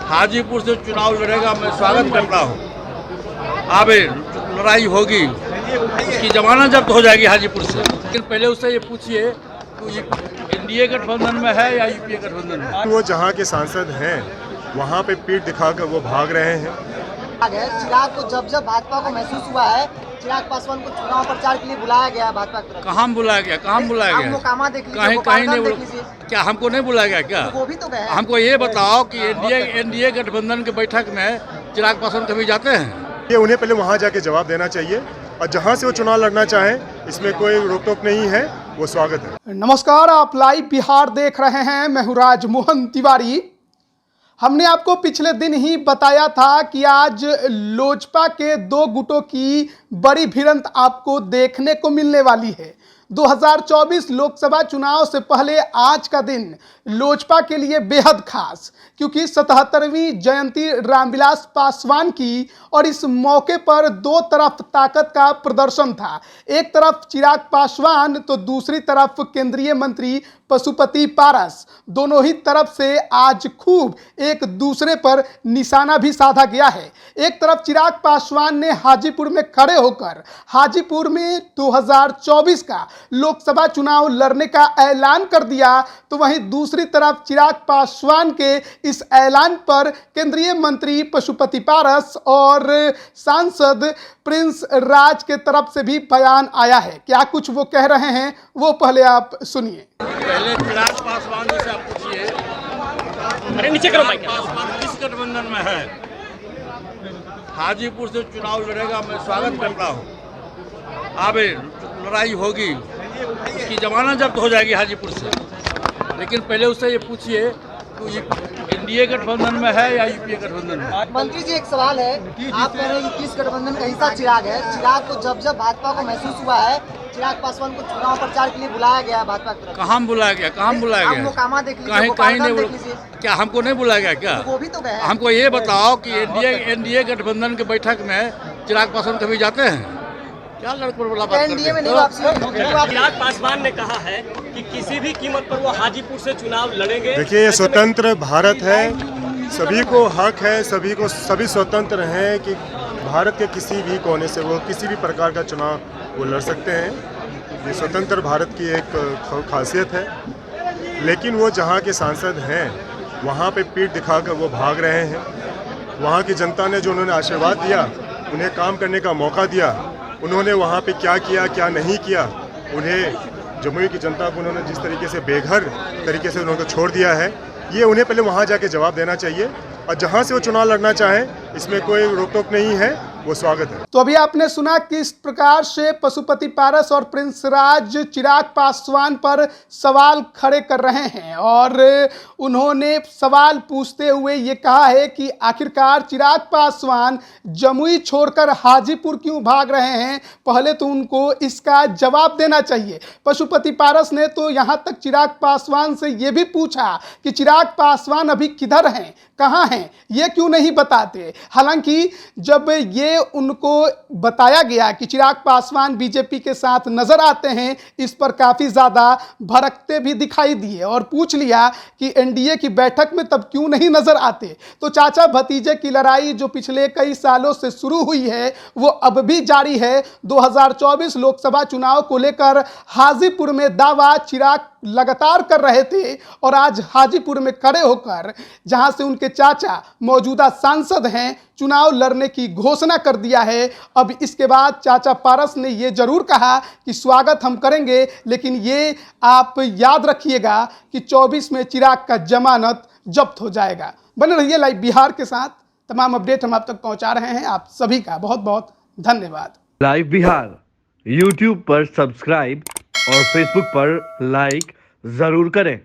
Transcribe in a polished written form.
हाजीपुर से चुनाव लड़ेगा, मैं स्वागत करता हूँ। अब लड़ाई होगी, उसकी जमानत जब्त हो जाएगी हाजीपुर से। लेकिन पहले उससे ये पूछिए कि एनडीए गठबंधन में है या यूपीए गठबंधन में। वो जहाँ के सांसद हैं वहाँ पे पीठ दिखाकर वो भाग रहे हैं। चिराग को जब भाजपा को महसूस हुआ है, चिराग पासवान को चुनाव प्रचार के लिए बुलाया गया भाजपा की तरफ। कहाँ बुलाया गया? कहाँ बुलाया गया? मोकामा देख लीजिए, कहीं नहीं देख लीजिए। क्या हमको नहीं बुलाया गया क्या? वो भी तो गए। हमको ये बताओ कि एनडीए गठबंधन के बैठक में चिराग पासवान कभी जाते हैं? ये उन्हें पहले वहाँ जाके जवाब देना चाहिए और जहाँ से वो चुनाव लड़ना चाहें इसमें कोई रोक टोक नहीं है, वो स्वागत है। नमस्कार, आप लाइव बिहार देख रहे हैं। मैं हूं राजमोहन तिवारी। हमने आपको पिछले दिन ही बताया था कि आज लोजपा के दो गुटों की बड़ी भिड़ंत आपको देखने को मिलने वाली है। 2024 लोकसभा चुनाव से पहले आज का दिन लोजपा के लिए बेहद खास, क्योंकि 77वीं जयंती रामविलास पासवान की और इस मौके पर दो तरफ ताकत का प्रदर्शन था। एक तरफ चिराग पासवान तो दूसरी तरफ केंद्रीय मंत्री पशुपति पारस। दोनों ही तरफ से आज खूब एक दूसरे पर निशाना भी साधा गया है। एक तरफ चिराग पासवान ने हाजीपुर में खड़े होकर हाजीपुर में 2024 का लोकसभा चुनाव लड़ने का ऐलान कर दिया, तो वहीं दूसरी तरफ चिराग पासवान के इस ऐलान पर केंद्रीय मंत्री पशुपति पारस और सांसद प्रिंस राज के तरफ से भी बयान आया है। क्या कुछ वो कह रहे हैं वो पहले आप सुनिए। पहले चिराग पासवान जी से आप पूछिए, नीचे करो माइक। पासवान किस गठबंधन में है? हाजीपुर से चुनाव लड़ेगा, मैं स्वागत करता हूँ। अब लड़ाई होगी, उसकी जमानत जब्त हो जाएगी हाजीपुर से। लेकिन पहले उससे ये पूछिए कि एनडीए गठबंधन में है या यूपीए गठबंधन में। मंत्री जी, एक सवाल है, आप कह रहे हैं कि किस गठबंधन का हिस्सा चिराग है? चिराग को जब भाजपा को महसूस हुआ है, चिराग पासवान को चुनाव प्रचार के लिए बुलाया गया भाजपा की तरफ। कहाँ बुलाया गया? कहाँ बुलाया गया? मोकामा देख लीजिए, कहीं नहीं देख लीजिए। क्या हमको नहीं बुलाया गया क्या? वो भी तो गए। हमको ये बताओ कि एनडीए गठबंधन के बैठक में चिराग पासवान कभी जाते हैं? क्या लड़कों वाला बात एनडीए में नहीं करते वापसी। चिराग पासवान ने कहा है कि किसी भी कीमत पर वो हाजीपुर से चुनाव लड़ेंगे। देखिए, ये स्वतंत्र भारत है, सभी को हक है, सभी स्वतंत्र हैं कि भारत के किसी भी कोने से वो किसी भी प्रकार का चुनाव वो लड़ सकते हैं। ये स्वतंत्र भारत की एक खासियत है। लेकिन वो जहाँ के सांसद हैं वहाँ पे पीठ दिखाकर वो भाग रहे हैं। वहाँ की जनता ने जो उन्होंने आशीर्वाद दिया, उन्हें काम करने का मौका दिया, उन्होंने वहाँ पे क्या किया क्या नहीं किया, उन्हें जमुई की जनता को उन्होंने जिस तरीके से बेघर तरीके से उनको छोड़ दिया है, ये उन्हें पहले वहाँ जाके जवाब देना चाहिए और जहाँ से वो चुनाव लड़ना चाहें इसमें कोई रोक टोक नहीं है, वो स्वागत है। तो अभी आपने सुना किस प्रकार से पशुपति पारस और प्रिंस राज चिराग पासवान पर सवाल खड़े कर रहे हैं और उन्होंने सवाल पूछते हुए ये कहा है कि आखिरकार चिराग पासवान जमुई छोड़कर हाजीपुर क्यों भाग रहे हैं, पहले तो उनको इसका जवाब देना चाहिए। पशुपति पारस ने तो यहाँ तक चिराग पासवान से ये भी पूछा कि चिराग पासवान अभी किधर हैं, कहाँ हैं, ये क्यों नहीं बताते। हालांकि जब ये उनको बताया गया कि चिराग पासवान बीजेपी के साथ नजर आते हैं, इस पर काफी ज्यादा भड़कते भी दिखाई दिए और पूछ लिया कि एनडीए की बैठक में तब क्यों नहीं नजर आते। तो चाचा भतीजे की लड़ाई जो पिछले कई सालों से शुरू हुई है वो अब भी जारी है। 2024 लोकसभा चुनाव को लेकर हाजीपुर में दावा चिराग लगातार कर रहे थे और आज हाजीपुर में खड़े होकर जहां से उनके चाचा मौजूदा सांसद हैं, चुनाव लड़ने की घोषणा कर दिया है। अब इसके बाद चाचा पारस ने ये जरूर कहा कि स्वागत हम करेंगे, लेकिन ये आप याद रखिएगा कि 24 में चिराग का जमानत जब्त हो जाएगा। बने रहिए लाइव बिहार के साथ, तमाम अपडेट हम आप तक पहुंचा रहे हैं। आप सभी का बहुत बहुत धन्यवाद। लाइव बिहार यूट्यूब पर सब्सक्राइब और फेसबुक पर लाइक जरूर करें।